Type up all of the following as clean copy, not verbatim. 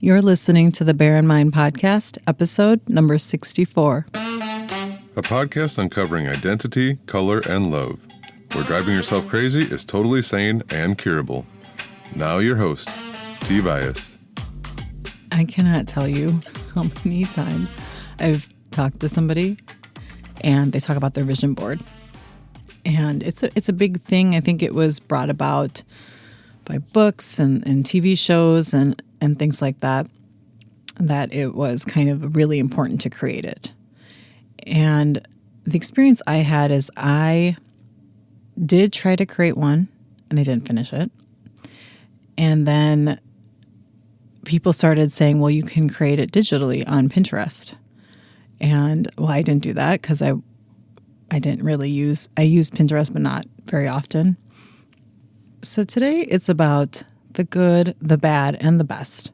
You're listening to the Bear in Mind podcast, episode number 64. A podcast uncovering identity, color, and love, where driving yourself crazy is totally sane and curable. Now your host, T. Bias. I cannot tell you how many times I've talked to somebody and they talk about their vision board. And it's a big thing. I think it was brought about by books and TV shows and things like that it was kind of really important to create it. And the experience I had is I did try to create one and I didn't finish it. And then people started saying, well, you can create it digitally on Pinterest. And well, I didn't do that because I used Pinterest, but not very often. So today it's about the good, the bad, and the best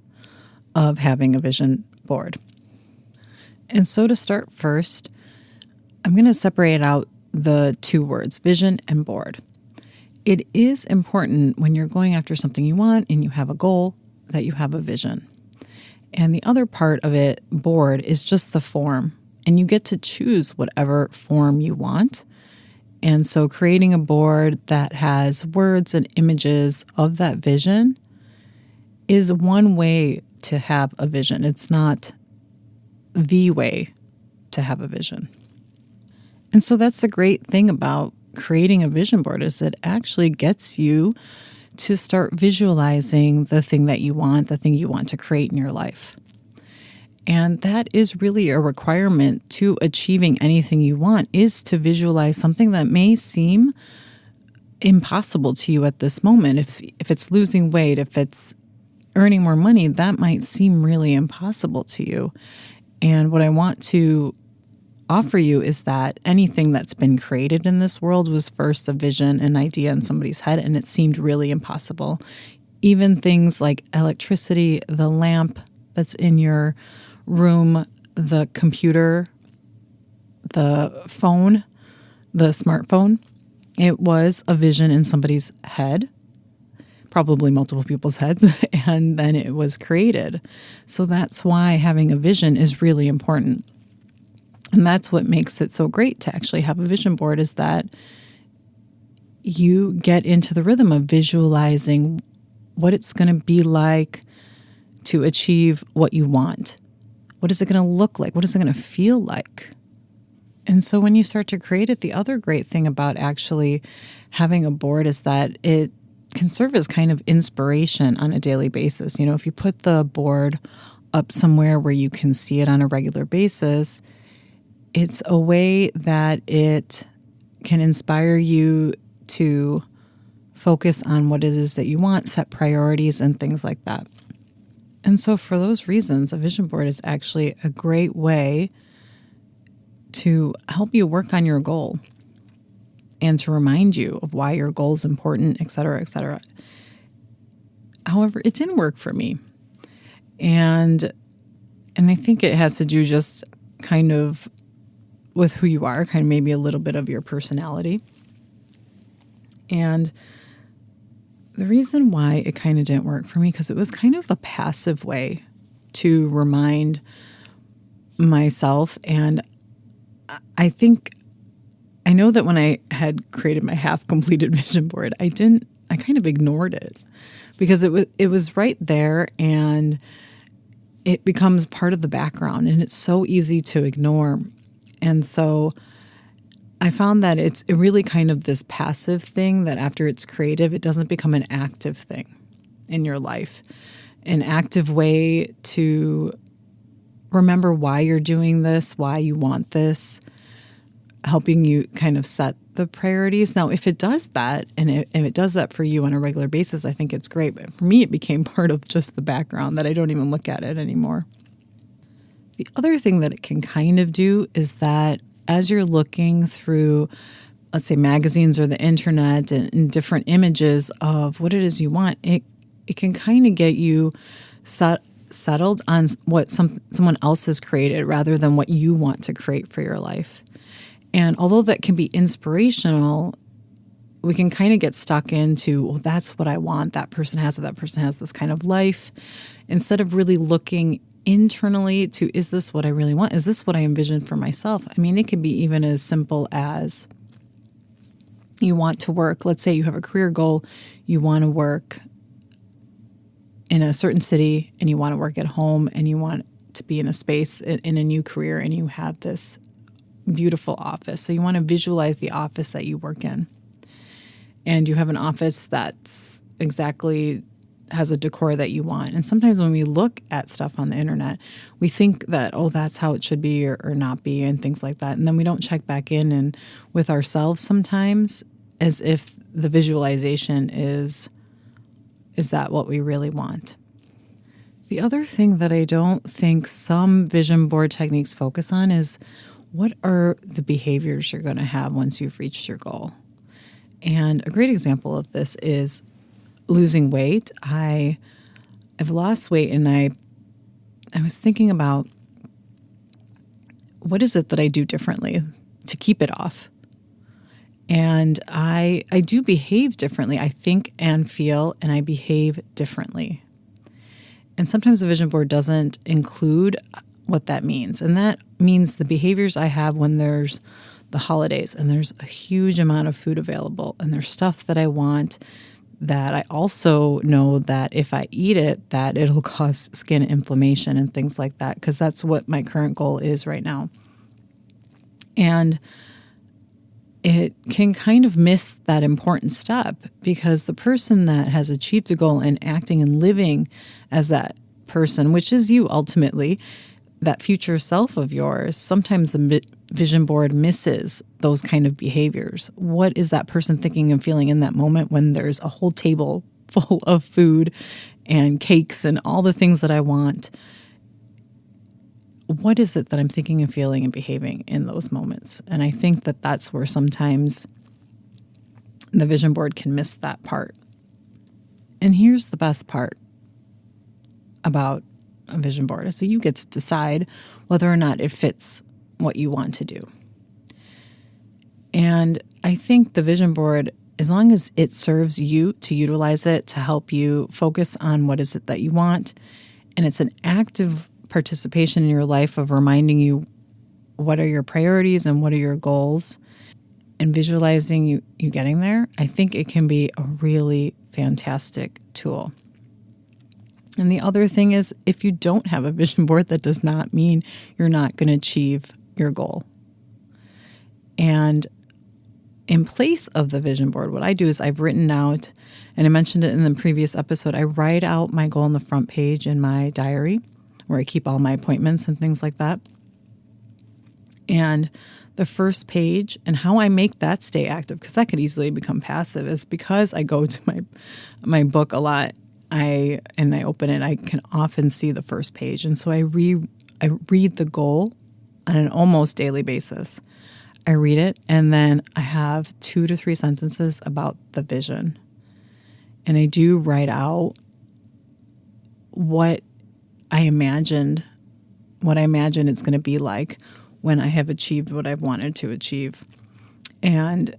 of having a vision board. And so to start first, I'm going to separate out the two words, vision and board. It is important when you're going after something you want and you have a goal that you have a vision. And the other part of it, board, is just the form. And you get to choose whatever form you want. And so creating a board that has words and images of that vision is one way to have a vision. It's not the way to have a vision. And so that's the great thing about creating a vision board is it actually gets you to start visualizing the thing that you want, the thing you want to create in your life. And that is really a requirement to achieving anything you want, is to visualize something that may seem impossible to you at this moment. If it's losing weight, if it's earning more money, that might seem really impossible to you. And what I want to offer you is that anything that's been created in this world was first a vision, an idea in somebody's head, and it seemed really impossible. Even things like electricity, the lamp that's in your room, the computer, the phone, the smartphone, it was a vision in somebody's head, probably multiple people's heads, and then it was created. So that's why having a vision is really important. And that's what makes it so great to actually have a vision board, is that you get into the rhythm of visualizing what it's going to be like to achieve what you want. What is it going to look like? What is it going to feel like? And so when you start to create it, the other great thing about actually having a board is that it can serve as kind of inspiration on a daily basis. You know, if you put the board up somewhere where you can see it on a regular basis, it's a way that it can inspire you to focus on what it is that you want, set priorities, and things like that. And so for those reasons, a vision board is actually a great way to help you work on your goal and to remind you of why your goal is important, et cetera, et cetera. However, it didn't work for me. And I think it has to do just kind of with who you are, kind of maybe a little bit of your personality. And the reason why it kind of didn't work for me, because it was kind of a passive way to remind myself. And I know that when I had created my half-completed vision board, I kind of ignored it because it was right there and it becomes part of the background and it's so easy to ignore. And so I found that it's really kind of this passive thing that after it's creative, it doesn't become an active thing in your life. An active way to remember why you're doing this, why you want this, helping you kind of set the priorities. Now, if it does that, and if it does that for you on a regular basis, I think it's great. But for me, it became part of just the background that I don't even look at it anymore. The other thing that it can kind of do is that as you're looking through, let's say, magazines or the internet and different images of what it is you want, it can kind of get you settled on what someone else has created rather than what you want to create for your life. And although that can be inspirational, we can kind of get stuck into, well, that's what I want. That person has it. That person has this kind of life. Instead of really looking internally to, is this what I really want? Is this what I envision for myself? I mean, it could be even as simple as you want to work. Let's say you have a career goal. You want to work in a certain city and you want to work at home and you want to be in a space in a new career and you have this beautiful office. So you want to visualize the office that you work in. And you have an office that's exactly has a decor that you want. And sometimes when we look at stuff on the internet, we think that, oh, that's how it should be or not be and things like that. And then we don't check back in and with ourselves sometimes as if the visualization is that what we really want. The other thing that I don't think some vision board techniques focus on is what are the behaviors you're going to have once you've reached your goal. And a great example of this is losing weight. I've lost weight and I was thinking about what is it that I do differently to keep it off. And I do behave differently. I think and feel and I behave differently. And sometimes the vision board doesn't include what that means. And that means the behaviors I have when there's the holidays and there's a huge amount of food available and there's stuff that I want that I also know that if I eat it, that it'll cause skin inflammation and things like that, because that's what my current goal is right now. And it can kind of miss that important step because the person that has achieved a goal and acting and living as that person, which is you ultimately, that future self of yours, sometimes the vision board misses those kind of behaviors. What is that person thinking and feeling in that moment when there's a whole table full of food and cakes and all the things that I want? What is it that I'm thinking and feeling and behaving in those moments? And I think that that's where sometimes the vision board can miss that part. And here's the best part about a vision board is that you get to decide whether or not it fits what you want to do. And I think the vision board, as long as it serves you to utilize it to help you focus on what is it that you want, and it's an active participation in your life of reminding you what are your priorities and what are your goals and visualizing you getting there, I think it can be a really fantastic tool. And the other thing is, if you don't have a vision board, that does not mean you're not going to achieve your goal. And in place of the vision board, what I do is I've written out, and I mentioned it in the previous episode, I write out my goal on the front page in my diary where I keep all my appointments and things like that. And the first page and how I make that stay active, because that could easily become passive, is because I go to my book a lot. I open it, I can often see the first page. And so I read the goal on an almost daily basis. I read it, and then I have 2 to 3 sentences about the vision. And I do write out what I imagine it's going to be like when I have achieved what I've wanted to achieve. And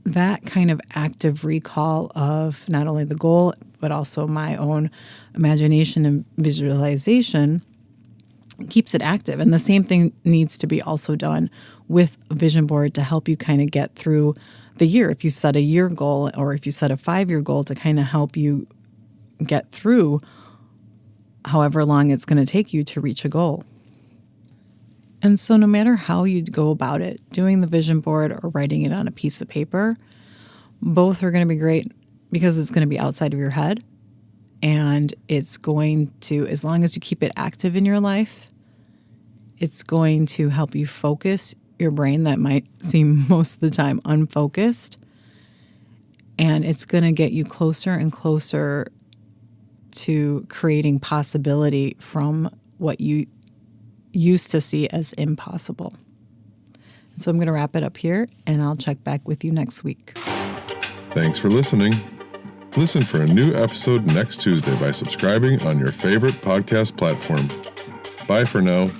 that kind of active recall of not only the goal, but also my own imagination and visualization keeps it active. And the same thing needs to be also done with a vision board to help you kind of get through the year. If you set a year goal or if you set a 5-year goal to kind of help you get through however long it's going to take you to reach a goal. And so no matter how you go about it, doing the vision board or writing it on a piece of paper, both are going to be great because it's going to be outside of your head. And it's going to, as long as you keep it active in your life, it's going to help you focus your brain that might seem most of the time unfocused. And it's going to get you closer and closer to creating possibility from what you used to see as impossible. So I'm going to wrap it up here, and I'll check back with you next week. Thanks for listening. Listen for a new episode next Tuesday by subscribing on your favorite podcast platform. Bye for now.